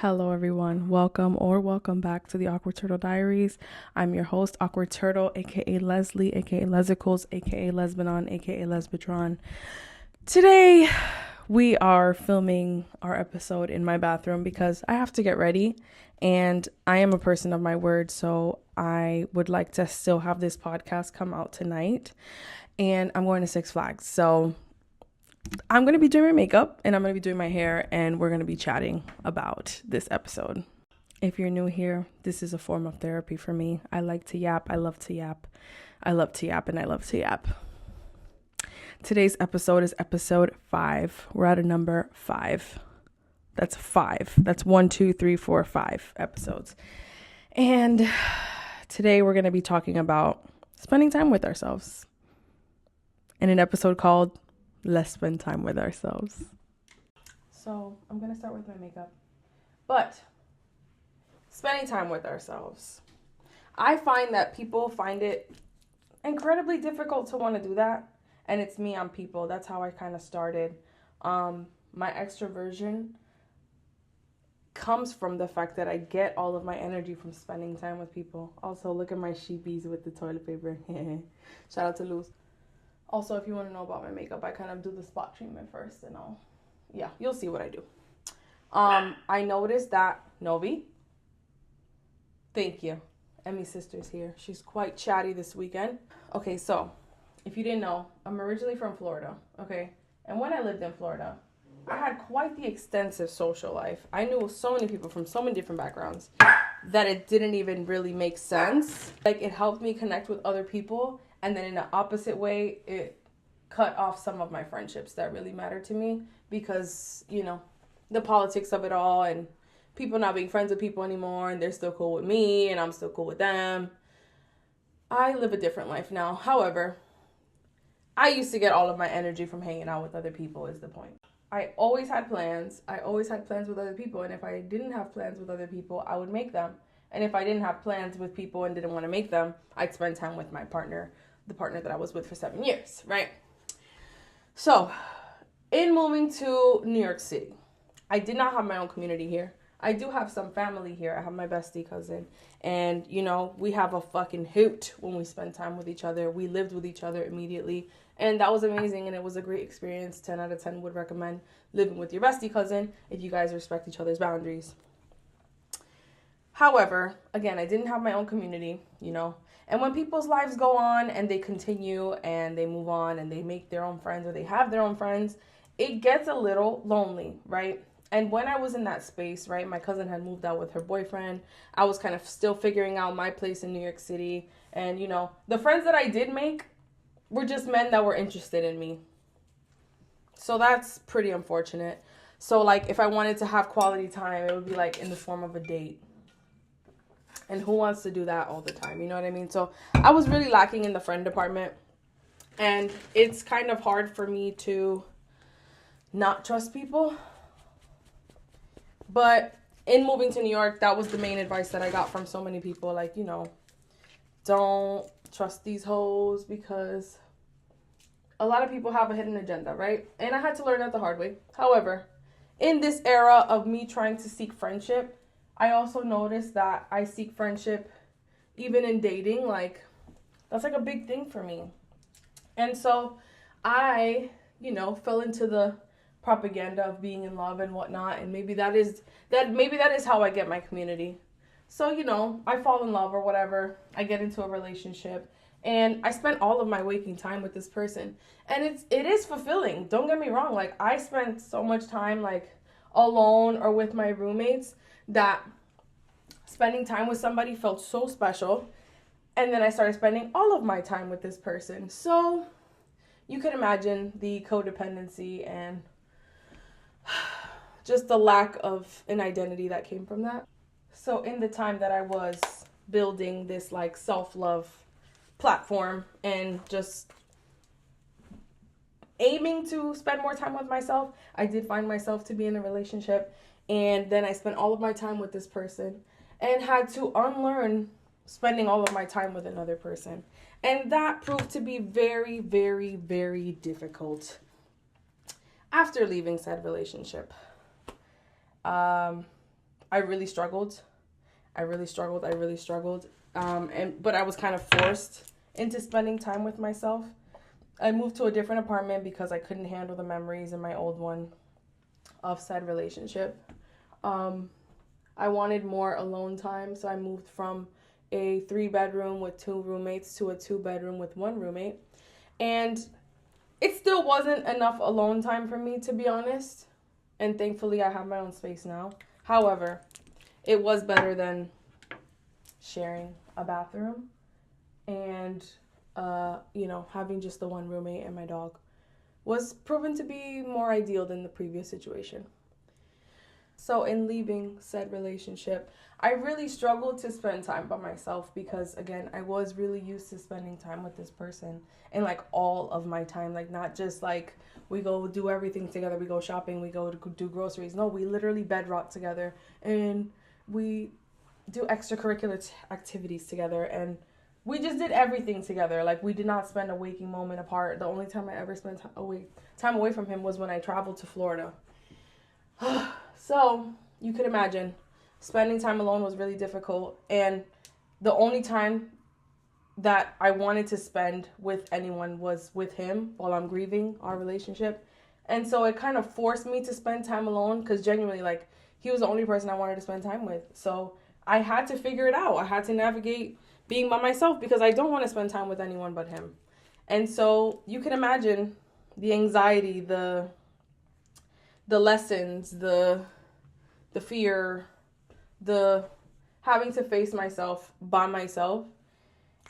Hello, everyone. Welcome back to the Awkward Turtle Diaries. I'm your host, Awkward Turtle, aka Leslie, aka Lezicles, aka Lesbianon, aka Lesbitron. Today, we are filming our episode in my bathroom because I have to get ready, and I am a person of my word, so I would like to still have this podcast come out tonight. And I'm going to Six Flags, so I'm going to be doing my makeup and I'm going to be doing my hair, and we're going to be chatting about this episode. If you're new here, this is a form of therapy for me. I like to yap. I love to yap. I love to yap and I love to yap. Today's episode is episode 5. We're at a number 5. That's 5. That's 1, 2, 3, 4, 5 episodes. And today we're going to be talking about spending time with ourselves in an episode called Let's Spend Time With Ourselves. So I'm going to start with my makeup. But spending time with ourselves. I find that people find it incredibly difficult to want to do that. And it's me on people. That's how I kind of started. My extroversion comes from the fact that I get all of my energy from spending time with people. Also, look at my sheepies with the toilet paper. Shout out to Luz. Also, if you want to know about my makeup, I kind of do the spot treatment first and you'll see what I do. I noticed that Novi, thank you. Emmy's sister's here. She's quite chatty this weekend. Okay, so if you didn't know, I'm originally from Florida, okay? And when I lived in Florida, I had quite the extensive social life. I knew so many people from so many different backgrounds that it didn't even really make sense. Like, it helped me connect with other people. And then in the opposite way, it cut off some of my friendships that really mattered to me because, the politics of it all and people not being friends with people anymore and they're still cool with me and I'm still cool with them. I live a different life now. However, I used to get all of my energy from hanging out with other people is the point. I always had plans. I always had plans with other people. And if I didn't have plans with other people, I would make them. And if I didn't have plans with people and didn't want to make them, I'd spend time with my partner, the partner that I was with for 7 years, right? So, in moving to New York City, I did not have my own community here. I do have some family here. I have my bestie cousin. And, we have a fucking hoot when we spend time with each other. We lived with each other immediately. And that was amazing. And it was a great experience. 10 out of 10 would recommend living with your bestie cousin if you guys respect each other's boundaries. However, again, I didn't have my own community, And when people's lives go on and they continue and they move on and they make their own friends or they have their own friends, it gets a little lonely, right? And when I was in that space, right, my cousin had moved out with her boyfriend. I was kind of still figuring out my place in New York City. And, the friends that I did make were just men that were interested in me. So that's pretty unfortunate. So, like, if I wanted to have quality time, it would be, like, in the form of a date. And who wants to do that all the time? You know what I mean? So I was really lacking in the friend department. And it's kind of hard for me to not trust people. But in moving to New York, that was the main advice that I got from so many people. Like, don't trust these hoes because a lot of people have a hidden agenda, right? And I had to learn that the hard way. However, in this era of me trying to seek friendship, I also noticed that I seek friendship even in dating. Like, that's like a big thing for me. And so I, fell into the propaganda of being in love and whatnot, and maybe that is how I get my community. So, I fall in love or whatever, I get into a relationship, and I spent all of my waking time with this person, and it is fulfilling. Don't get me wrong, like, I spent so much time like alone or with my roommates that spending time with somebody felt so special. And then I started spending all of my time with this person. So you can imagine the codependency and just the lack of an identity that came from that. So in the time that I was building this like self-love platform and just aiming to spend more time with myself, I did find myself to be in a relationship. And then I spent all of my time with this person and had to unlearn spending all of my time with another person. And that proved to be very, very, very difficult after leaving said relationship. I really struggled. I really struggled. But I was kind of forced into spending time with myself. I moved to a different apartment because I couldn't handle the memories in my old one of said relationship. I wanted more alone time, so I moved from a 3-bedroom with 2 roommates to a 2-bedroom with 1 roommate. And it still wasn't enough alone time for me, to be honest. And thankfully, I have my own space now. However, it was better than sharing a bathroom and, having just the 1 roommate and my dog was proven to be more ideal than the previous situation. So in leaving said relationship, I really struggled to spend time by myself because, again, I was really used to spending time with this person and, like, all of my time. Like, not just, like, we go do everything together. We go shopping. We go to do groceries. No, we literally bed rot together. And we do extracurricular activities together. And we just did everything together. Like, we did not spend a waking moment apart. The only time I ever spent time away from him was when I traveled to Florida. So, you could imagine, spending time alone was really difficult. And the only time that I wanted to spend with anyone was with him while I'm grieving our relationship. And so it kind of forced me to spend time alone because genuinely, like, he was the only person I wanted to spend time with. So I had to figure it out. I had to navigate being by myself because I don't want to spend time with anyone but him. And so you can imagine the anxiety, the lessons, the fear, the having to face myself by myself.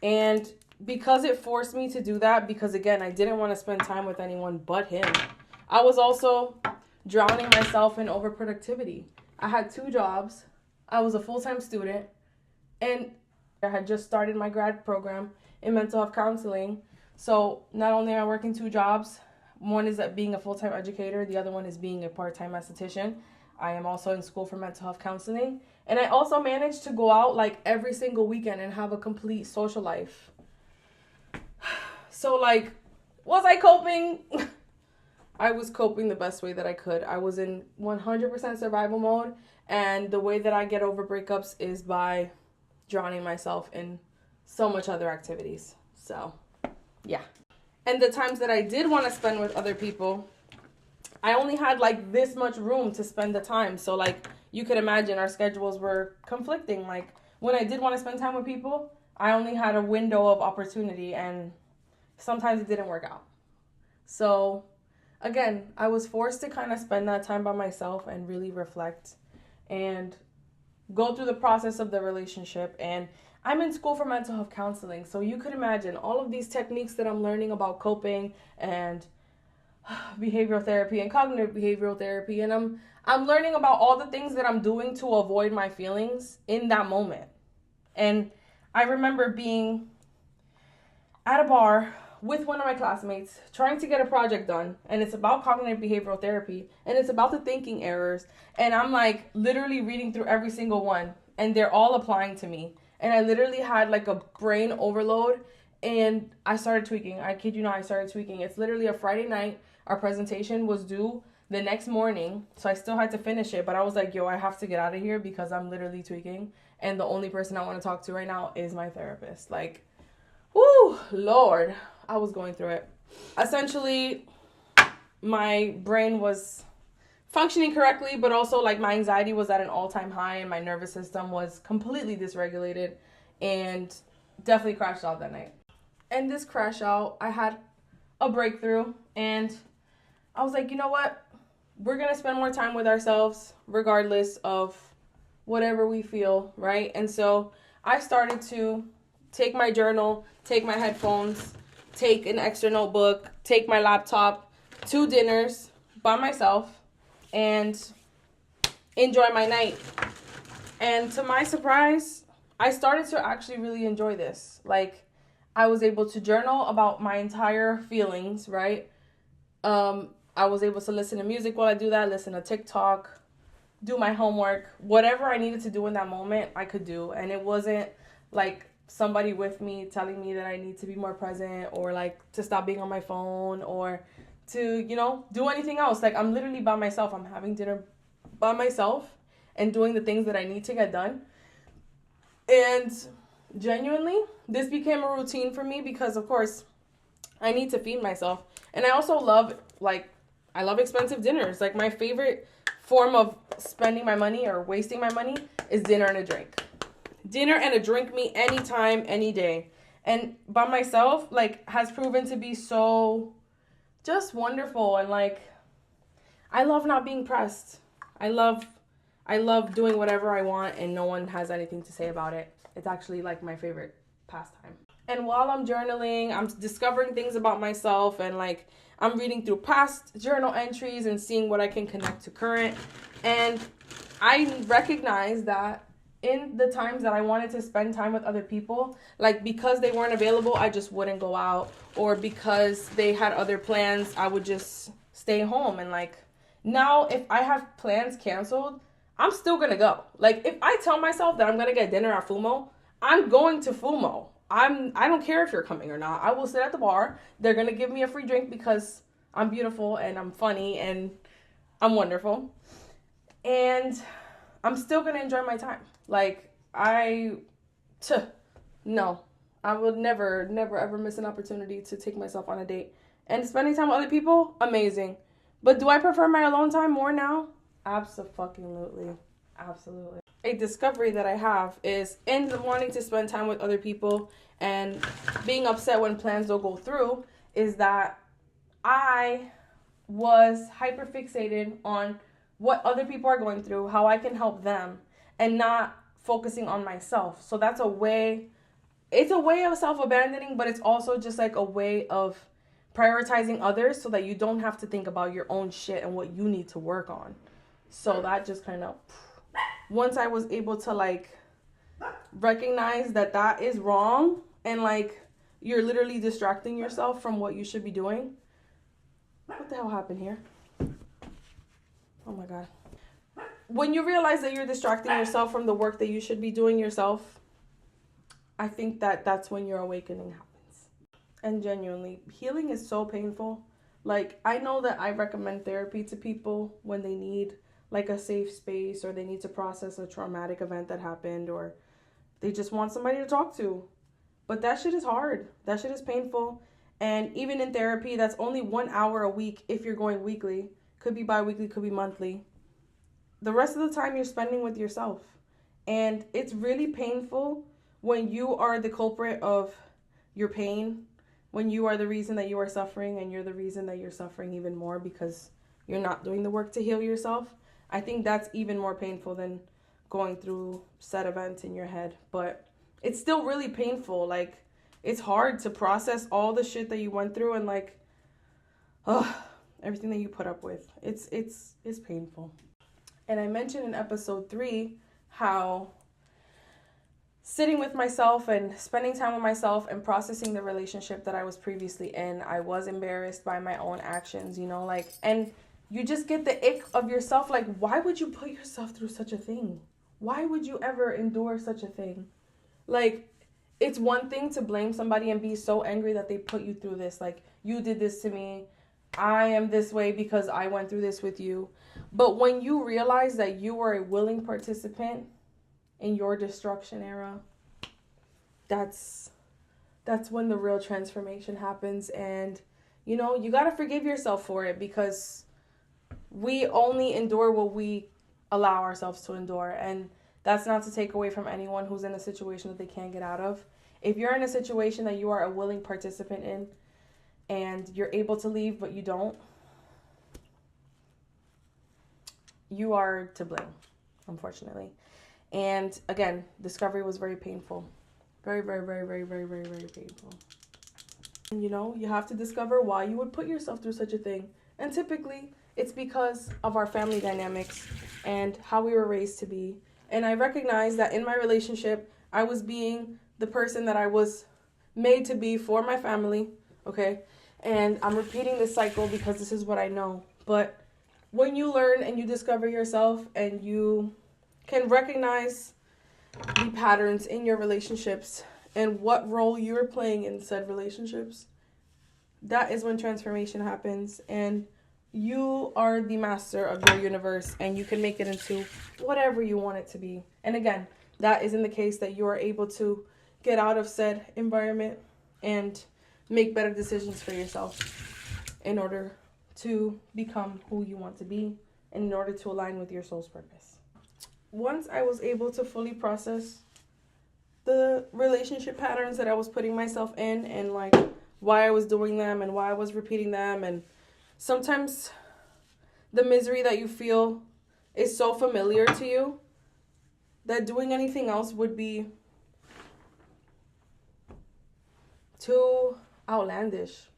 And because it forced me to do that, because again, I didn't want to spend time with anyone but him, I was also drowning myself in overproductivity. I had 2 jobs. I was a full-time student, and I had just started my grad program in mental health counseling. So not only am I working 2 jobs, one is being a full-time educator, the other one is being a part-time esthetician. I am also in school for mental health counseling. And I also managed to go out like every single weekend and have a complete social life. So like, was I coping? I was coping the best way that I could. I was in 100% survival mode. And the way that I get over breakups is by drowning myself in so much other activities. So, yeah. And the times that I did want to spend with other people, I only had like this much room to spend the time. So like you could imagine our schedules were conflicting. Like when I did want to spend time with people, I only had a window of opportunity and sometimes it didn't work out. So again, I was forced to kind of spend that time by myself and really reflect and go through the process of the relationship. And I'm in school for mental health counseling. So you could imagine all of these techniques that I'm learning about coping and behavioral therapy and cognitive behavioral therapy. And I'm learning about all the things that I'm doing to avoid my feelings in that moment. And I remember being at a bar with one of my classmates trying to get a project done. And it's about cognitive behavioral therapy. And it's about the thinking errors. And I'm like literally reading through every single one. And they're all applying to me. And I literally had like a brain overload. And I started tweaking. I kid you not, I started tweaking. It's literally a Friday night. Our presentation was due the next morning. So I still had to finish it. But I was like, yo, I have to get out of here because I'm literally tweaking. And the only person I want to talk to right now is my therapist. Like, whoo, Lord, I was going through it. Essentially, my brain was functioning correctly, but also like my anxiety was at an all-time high and my nervous system was completely dysregulated and definitely crashed out that night. And this crash out, I had a breakthrough and I was like, you know what? We're going to spend more time with ourselves regardless of whatever we feel, right? And so I started to take my journal, take my headphones, take an extra notebook, take my laptop to dinners by myself and enjoy my night. And to my surprise, I started to actually really enjoy this. Like, I was able to journal about my entire feelings, right? I was able to listen to music while I do that, listen to TikTok, do my homework, whatever I needed to do in that moment, I could do. And it wasn't like somebody with me telling me that I need to be more present or like to stop being on my phone or to, do anything else. Like I'm literally by myself. I'm having dinner by myself and doing the things that I need to get done. And genuinely, this became a routine for me because, of course, I need to feed myself. And I also love, I love expensive dinners. Like, my favorite form of spending my money or wasting my money is dinner and a drink. Dinner and a drink me anytime, any day. And by myself, has proven to be so just wonderful. And, I love not being pressed. I love doing whatever I want and no one has anything to say about it. It's actually, my favorite pastime. And while I'm journaling, I'm discovering things about myself and, I'm reading through past journal entries and seeing what I can connect to current. And I recognize that in the times that I wanted to spend time with other people, because they weren't available, I just wouldn't go out. Or because they had other plans, I would just stay home. And, now if I have plans canceled, I'm still going to go. If I tell myself that I'm going to get dinner at Fumo, I'm going to Fumo. I don't care if you're coming or not. I will sit at the bar. They're going to give me a free drink because I'm beautiful and I'm funny and I'm wonderful. And I'm still going to enjoy my time. No, I would never, ever miss an opportunity to take myself on a date. And spending time with other people, amazing. But do I prefer my alone time more now? Absolutely. A discovery that I have is in wanting to spend time with other people and being upset when plans don't go through is that I was hyperfixated on what other people are going through, how I can help them, and not focusing on myself. So that's it's a way of self-abandoning, but it's also just a way of prioritizing others so that you don't have to think about your own shit and what you need to work on. So that just kind of, once I was able to recognize that is wrong and you're literally distracting yourself from what you should be doing. What the hell happened here? Oh my God. When you realize that you're distracting yourself from the work that you should be doing yourself, I think that's when your awakening happens. And genuinely, healing is so painful. I know that I recommend therapy to people when they need a safe space or they need to process a traumatic event that happened or they just want somebody to talk to. But that shit is hard. That shit is painful. And even in therapy, that's only 1 hour a week if you're going weekly. Could be bi-weekly, could be monthly. The rest of the time you're spending with yourself. And it's really painful when you are the culprit of your pain, when you are the reason that you are suffering and you're the reason that you're suffering even more because you're not doing the work to heal yourself. I think that's even more painful than going through said events in your head. But it's still really painful. It's hard to process all the shit that you went through and everything that you put up with. It's painful. And I mentioned in episode 3 how sitting with myself and spending time with myself and processing the relationship that I was previously in, I was embarrassed by my own actions, and you just get the ick of yourself. Why would you put yourself through such a thing? Why would you ever endure such a thing? It's one thing to blame somebody and be so angry that they put you through this. You did this to me. I am this way because I went through this with you. But when you realize that you were a willing participant in your destruction era, that's when the real transformation happens. And, you got to forgive yourself for it because we only endure what we allow ourselves to endure. And that's not to take away from anyone who's in a situation that they can't get out of. If you're in a situation that you are a willing participant in and you're able to leave but you don't, you are to blame, unfortunately. And again, discovery was very painful. Very, very, very, very, very, very, very painful. And you have to discover why you would put yourself through such a thing. And typically, it's because of our family dynamics and how we were raised to be. And I recognize that in my relationship, I was being the person that I was made to be for my family, okay? And I'm repeating this cycle because this is what I know. But when you learn and you discover yourself and you can recognize the patterns in your relationships and what role you're playing in said relationships, that is when transformation happens. And You are the master of your universe, and you can make it into whatever you want it to be. And again, that is in the case that you are able to get out of said environment and make better decisions for yourself in order to become who you want to be and in order to align with your soul's purpose. Once I was able to fully process the relationship patterns that I was putting myself in and like why I was doing them and why I was repeating them, and sometimes the misery that you feel is so familiar to you that doing anything else would be too outlandish.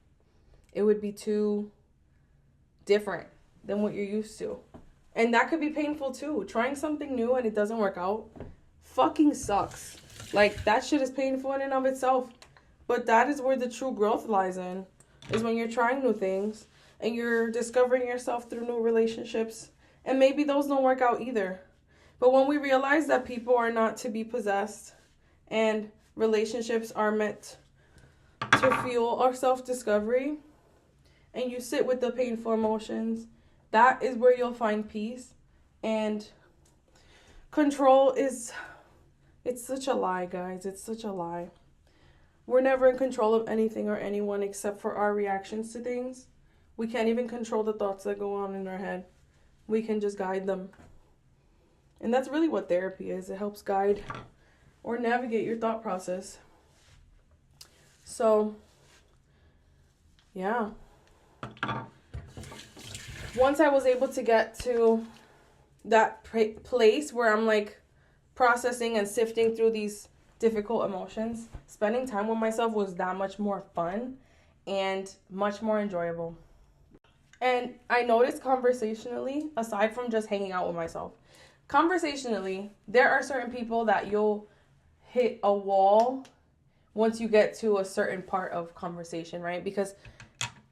It would be too different than what you're used to. And that could be painful too. Trying something new and it doesn't work out fucking sucks. Like, that shit is painful in and of itself. But that is where the true growth lies in, is when you're trying new things and you're discovering yourself through new relationships. And maybe those don't work out either. But when we realize that people are not to be possessed and relationships are meant to fuel our self-discovery, and you sit with the painful emotions, that is where you'll find peace. And control is, it's such a lie, guys. It's such a lie. We're never in control of anything or anyone except for our reactions to things. We can't even control the thoughts that go on in our head. We can just guide them. And that's really what therapy is. It helps guide or navigate your thought process. So, yeah. Once I was able to get to that place where I'm like processing and sifting through these difficult emotions, spending time with myself was that much more fun and much more enjoyable. And I noticed conversationally, aside from just hanging out with myself, conversationally, there are certain people that you'll hit a wall once you get to a certain part of conversation, right? Because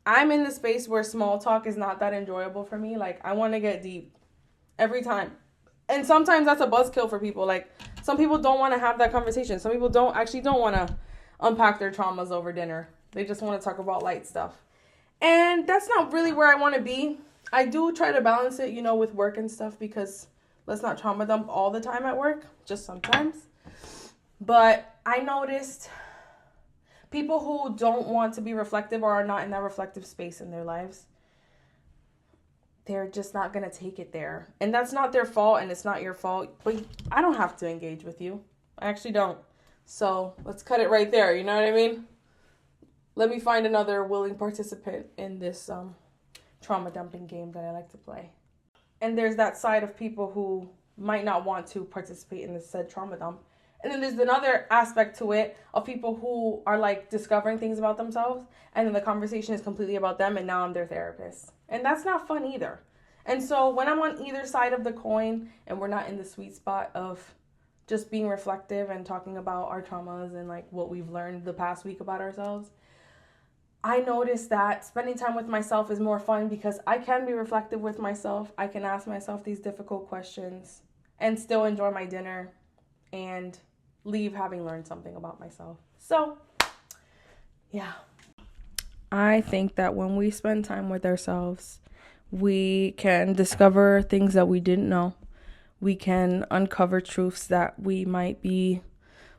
I'm in the space where small talk is not that enjoyable for me. Like, I want to get deep every time. And sometimes that's a buzzkill for people. Like, some people don't want to have that conversation. Some people don't want to unpack their traumas over dinner. They just want to talk about light stuff. And that's not really where I want to be. I do try to balance it, with work and stuff, because let's not trauma dump all the time at work, just sometimes. But I noticed people who don't want to be reflective or are not in that reflective space in their lives, they're just not going to take it there. And that's not their fault, and it's not your fault. But I don't have to engage with you. I actually don't. So let's cut it right there. You know what I mean? Let me find another willing participant in this trauma dumping game that I like to play. And there's that side of people who might not want to participate in this said trauma dump. And then there's another aspect to it of people who are like discovering things about themselves, and then the conversation is completely about them, and now I'm their therapist. And that's not fun either. And so when I'm on either side of the coin and we're not in the sweet spot of just being reflective and talking about our traumas and like what we've learned the past week about ourselves, I noticed that spending time with myself is more fun because I can be reflective with myself. I can ask myself these difficult questions and still enjoy my dinner and leave having learned something about myself. So, yeah. I think that when we spend time with ourselves, we can discover things that we didn't know. We can uncover truths that we might be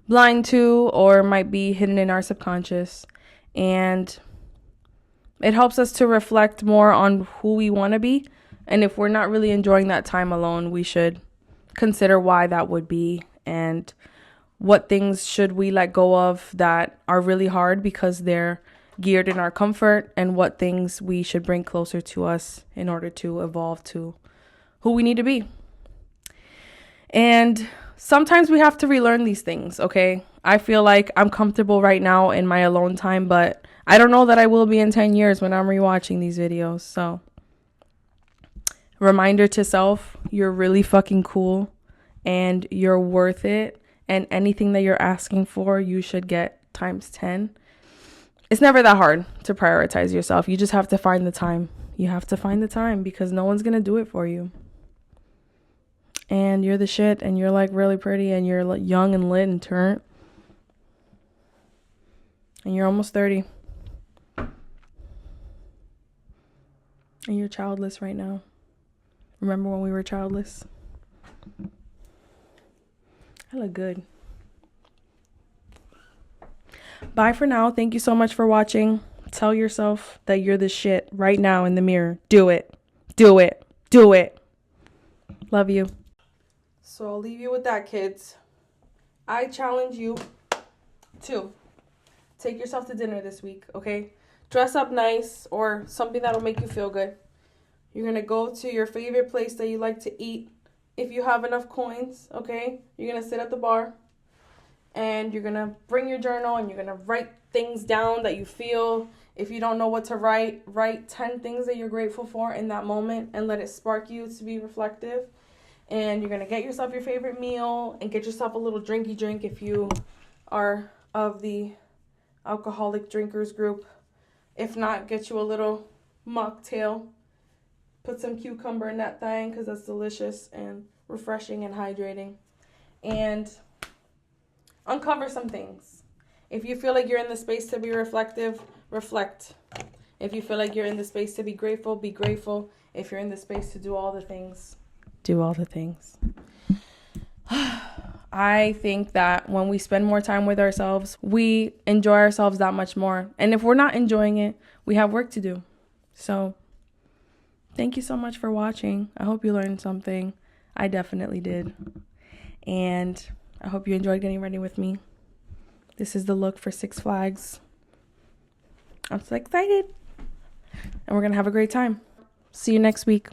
blind to or might be hidden in our subconscious. And it helps us to reflect more on who we want to be. And if we're not really enjoying that time alone, we should consider why that would be and what things should we let go of that are really hard because they're geared in our comfort, and what things we should bring closer to us in order to evolve to who we need to be. And sometimes we have to relearn these things, okay? I feel like I'm comfortable right now in my alone time, but I don't know that I will be in 10 years when I'm rewatching these videos. So, reminder to self, you're really fucking cool and you're worth it. And anything that you're asking for, you should get times 10. It's never that hard to prioritize yourself. You just have to find the time. You have to find the time because no one's going to do it for you. And you're the shit, and you're like really pretty, and you're young and lit and turnt. And you're almost 30. And you're childless right now. Remember when we were childless? I look good. Bye for now. Thank you so much for watching. Tell yourself that you're the shit right now in the mirror. Do it. Do it. Do it. Love you. So I'll leave you with that, kids. I challenge you to take yourself to dinner this week, okay? Dress up nice or something that'll make you feel good. You're going to go to your favorite place that you like to eat. If you have enough coins, okay? You're going to sit at the bar and you're going to bring your journal and you're going to write things down that you feel. If you don't know what to write, write 10 things that you're grateful for in that moment and let it spark you to be reflective. And you're going to get yourself your favorite meal and get yourself a little drinky drink if you are of the alcoholic drinkers group. If not, get you a little mocktail. Put some cucumber in that thing because that's delicious and refreshing and hydrating. And uncover some things. If you feel like you're in the space to be reflective, reflect. If you feel like you're in the space to be grateful, be grateful. If you're in the space to do all the things, do all the things. I think that when we spend more time with ourselves, we enjoy ourselves that much more. And if we're not enjoying it, we have work to do. So thank you so much for watching. I hope you learned something. I definitely did. And I hope you enjoyed getting ready with me. This is the look for Six Flags. I'm so excited. And we're going to have a great time. See you next week.